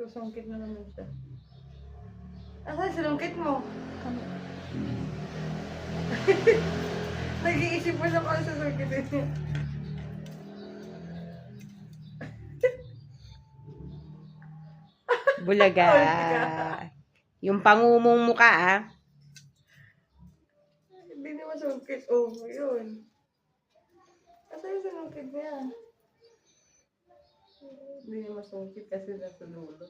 Susungkit na naman siya. Asan sinungkit mo? Nag-iisip mo siya kung ano susungkitin niya. Bulaga. Yung pangumong mukha, ah. Hindi niya masungkit. Oh, yun. Asan yung sinungkit niya? Hindi niya masungkit kasi nasa dulo.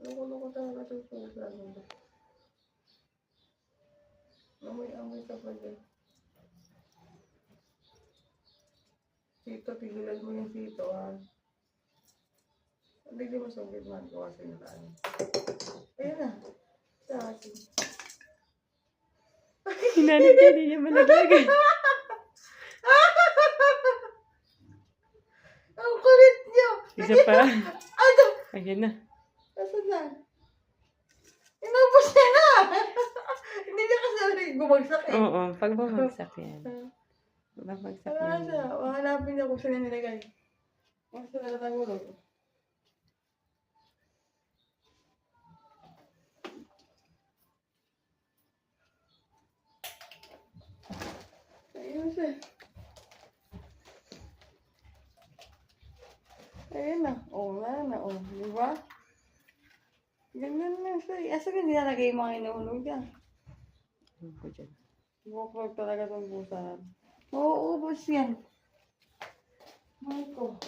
Loko-loko talaga ito pusa. Amoy-amoy ka pa dyan. Sito, tigilan mo yung sito, ha? Hindi niya masungkit man ko kasi nataan. Ayun na. Sa akin. Hinanap niya, hindi niya malaglag. Ang kulit niyo! Isa pa. Ano? Ayan na. Asan na? Inubos niya na! Hindi niya kasi bumagsak eh. Oo, pag bumagsak yan. Babagsak Wala yan. siya. Hanapin niya kung saan niya nilagay. Kung saan natagulog. Ayun siya. Ayun na. Oh, wala na. Oh, di ba? Ganyan na siya. Asa ka nilalagay yung mga inuulog dyan? Ano ko dyan? Buklog talaga itong pusa. Mauubos yan. Marco.